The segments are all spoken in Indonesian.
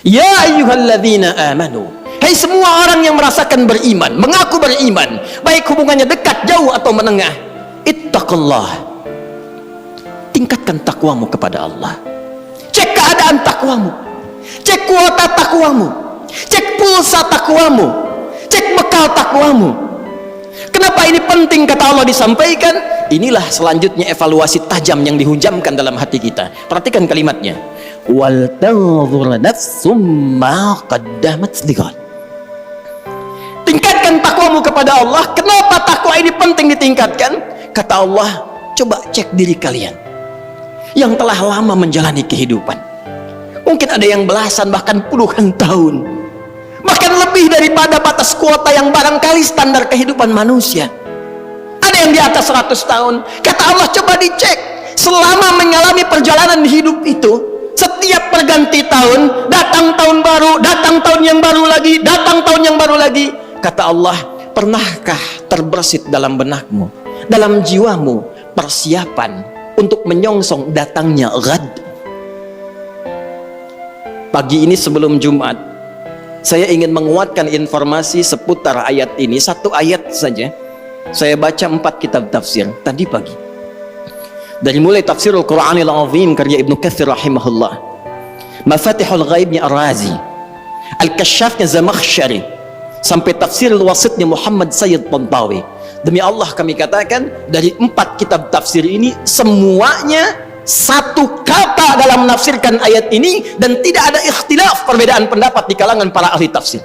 Ya ayyuhalladzina amanu, hai semua orang yang merasakan beriman, mengaku beriman, baik hubungannya dekat, jauh atau menengah, ittaqullah, tingkatkan takwamu kepada Allah. Cek keadaan takwamu, cek kuota takwamu, cek pulsa takwamu, cek bekal takwamu. Kenapa ini penting kata Allah disampaikan? Inilah selanjutnya evaluasi tajam yang dihujamkan dalam hati kita. Perhatikan kalimatnya, wal tanzur nafsum ma qaddamat lighad. Tingkatkan takwamu kepada Allah. Kenapa takwa ini penting ditingkatkan? Kata Allah, coba cek diri kalian yang telah lama menjalani kehidupan. Mungkin ada yang belasan bahkan puluhan tahun, bahkan lebih daripada batas kuota yang barangkali standar kehidupan manusia. Ada yang di atas 100 tahun. Kata Allah, coba dicek selama mengalami perjalanan hidup itu, setiap perganti tahun, datang tahun baru, datang tahun yang baru lagi, datang tahun yang baru lagi. Kata Allah, pernahkah terbersit dalam benakmu, dalam jiwamu, persiapan untuk menyongsong datangnya ghad? Pagi ini sebelum Jumat, saya ingin menguatkan informasi seputar ayat ini. Satu ayat saja. Saya baca 4 kitab tafsir tadi pagi. Dari mulai Tafsirul Quranil Azim karya Ibnu Katsir rahimahullah, Mafatihul Ghaibnya Ar-Razi, Al-Kasyafnya Zamakhsyari, sampai Tafsirul Wasitnya Muhammad Sayyid Tantawi. Demi Allah kami katakan, dari 4 kitab tafsir ini semuanya satu kata dalam menafsirkan ayat ini, dan tidak ada ikhtilaf, perbedaan pendapat di kalangan para ahli tafsir.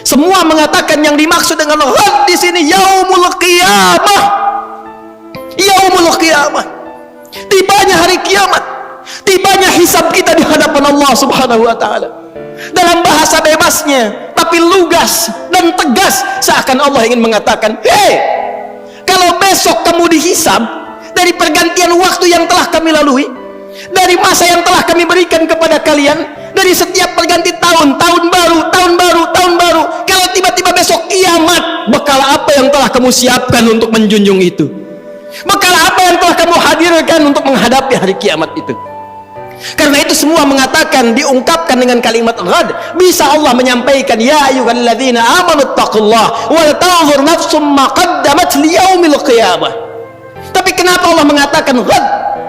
Semua mengatakan yang dimaksud dengan ghad di sini yaumul qiyamah. Yaumul qiyamah, tibanya hari kiamat, tibanya hisab kita di hadapan Allah Subhanahu wa taala. Dalam bahasa bebasnya tapi lugas dan tegas, seakan Allah ingin mengatakan, hei, kalau besok kamu dihisab dari pergantian waktu yang telah kami lalui, dari masa yang telah kami berikan kepada kalian, dari setiap perganti tahun, tahun baru, tahun baru, tahun baru, kalau tiba-tiba besok kiamat, bekal apa yang telah kamu siapkan untuk menjunjung itu? Bekal apa yang telah kamu hadirkan untuk menghadapi hari kiamat itu? Karena itu semua mengatakan, diungkapkan dengan kalimat ghad. Bisa Allah menyampaikan, ya ayyuhalladzina amanu taqullaha wal tanzur nafsum ma qaddamat liyaumil qiyamah. Tapi kenapa Allah mengatakan ghad,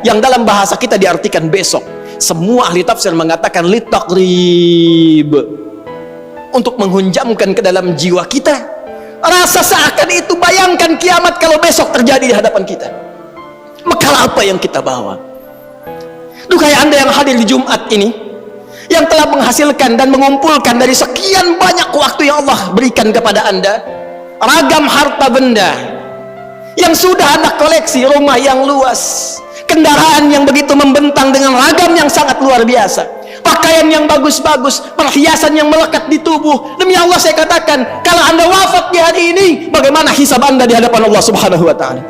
yang dalam bahasa kita diartikan besok? Semua ahli tafsir mengatakan litaqrib, untuk menghunjamkan ke dalam jiwa kita rasa seakan itu, bayangkan kiamat kalau besok terjadi di hadapan kita. Bekal apa yang kita bawa? Duhai Anda yang hadir di Jumat ini, yang telah menghasilkan dan mengumpulkan dari sekian banyak waktu yang Allah berikan kepada Anda, ragam harta benda yang sudah Anda koleksi, rumah yang luas, kendaraan yang begitu membentang dengan ragam yang sangat luar biasa, pakaian yang bagus-bagus, perhiasan yang melekat di tubuh. Demi Allah saya katakan, kalau Anda wafat di hari ini, bagaimana hisab Anda di hadapan Allah Subhanahu wa taala?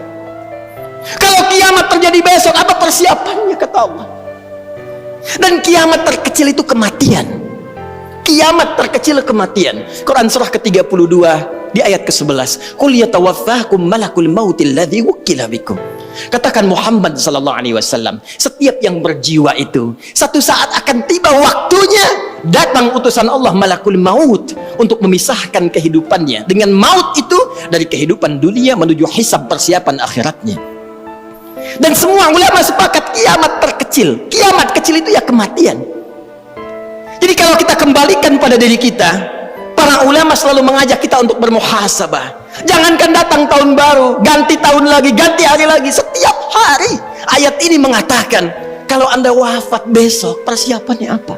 Kalau kiamat terjadi besok, apa persiapannya kata Allah? Dan kiamat terkecil itu kematian. Kiamat terkecil kematian. Quran surah ke-32 di ayat ke-11, qul yatawaffakum malakul mautil ladzi wukkila bikum. Katakan Muhammad sallallahu alaihi wasallam, setiap yang berjiwa itu satu saat akan tiba waktunya, datang utusan Allah malakul maut untuk memisahkan kehidupannya dengan maut itu dari kehidupan dunia menuju hisab persiapan akhiratnya. Dan semua ulama sepakat kiamat terkecil, kiamat kecil itu ya kematian. Jadi kalau kita kembalikan pada diri kita, para ulama selalu mengajak kita untuk bermuhasabah. Jangankan datang tahun baru, ganti tahun lagi, ganti hari lagi, setiap hari. Ayat ini mengatakan, kalau Anda wafat besok, persiapannya apa?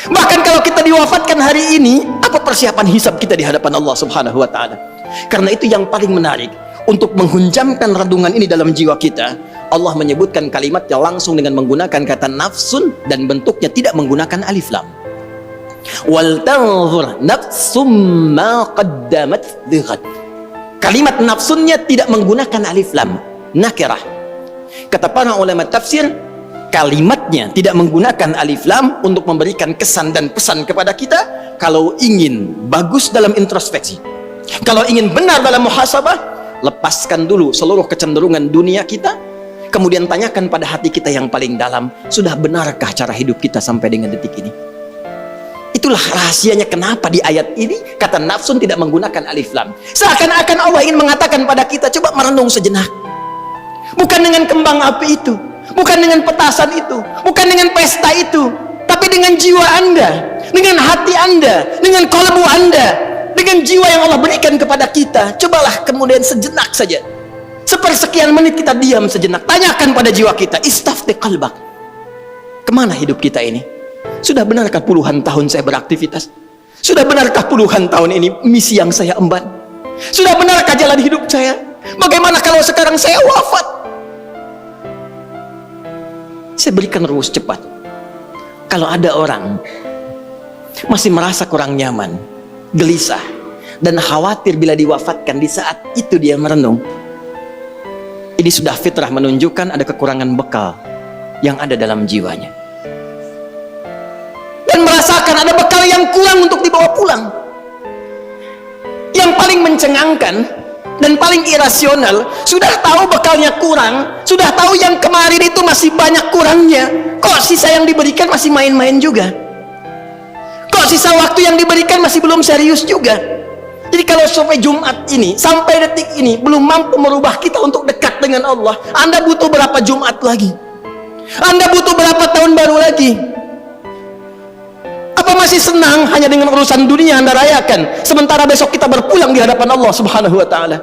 Bahkan kalau kita diwafatkan hari ini, apa persiapan hisab kita di hadapan Allah Subhanahu wa taala? Karena itu yang paling menarik, untuk menghunjamkan renungan ini dalam jiwa kita, Allah menyebutkan kalimatnya langsung dengan menggunakan kata nafsun, dan bentuknya tidak menggunakan alif lam. Wal tanzur nafsum ma qaddamat lighad. Kalimat nafsunnya tidak menggunakan alif lam, nakirah. Kata para ulama tafsir, kalimatnya tidak menggunakan alif lam untuk memberikan kesan dan pesan kepada kita. Kalau ingin bagus dalam introspeksi, kalau ingin benar dalam muhasabah, lepaskan dulu seluruh kecenderungan dunia kita, kemudian tanyakan pada hati kita yang paling dalam, sudah benarkah cara hidup kita sampai dengan detik ini? Itulah rahasianya kenapa di ayat ini kata nafsun tidak menggunakan alif lam. Seakan-akan Allah ingin mengatakan pada kita, coba merenung sejenak. Bukan dengan kembang api itu, bukan dengan petasan itu, bukan dengan pesta itu, tapi dengan jiwa Anda, dengan hati Anda, dengan kalbu Anda, dengan jiwa yang Allah berikan kepada kita. Cobalah kemudian sejenak saja, sepersekian menit kita diam sejenak, tanyakan pada jiwa kita, istafti qalbak, kemana hidup kita ini? Sudah benarkah puluhan tahun saya beraktivitas? Sudah benarkah puluhan tahun ini misi yang saya emban? Sudah benarkah jalan hidup saya? Bagaimana kalau sekarang saya wafat? Saya berikan rumus cepat. Kalau ada orang masih merasa kurang nyaman, gelisah, dan khawatir bila diwafatkan, di saat itu dia merenung, ini sudah fitrah menunjukkan ada kekurangan bekal yang ada dalam jiwanya, dan merasakan ada bekal yang kurang untuk dibawa pulang. Yang paling mencengangkan dan paling irasional, sudah tahu bekalnya kurang, sudah tahu yang kemarin itu masih banyak kurangnya, kok sisa yang diberikan masih main-main juga, kok sisa waktu yang diberikan masih belum serius juga. Jadi kalau sampai Jumat ini, sampai detik ini belum mampu merubah kita untuk dekat dengan Allah, Anda butuh berapa Jumat lagi? Anda butuh berapa tahun baru lagi? Apa masih senang hanya dengan urusan dunia Anda rayakan, sementara besok kita berpulang di hadapan Allah Subhanahu wa ta'ala?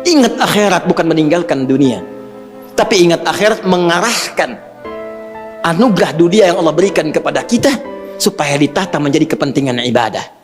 Ingat akhirat, bukan meninggalkan dunia, tapi ingat akhirat mengarahkan anugerah dunia yang Allah berikan kepada kita supaya ditata menjadi kepentingan ibadah.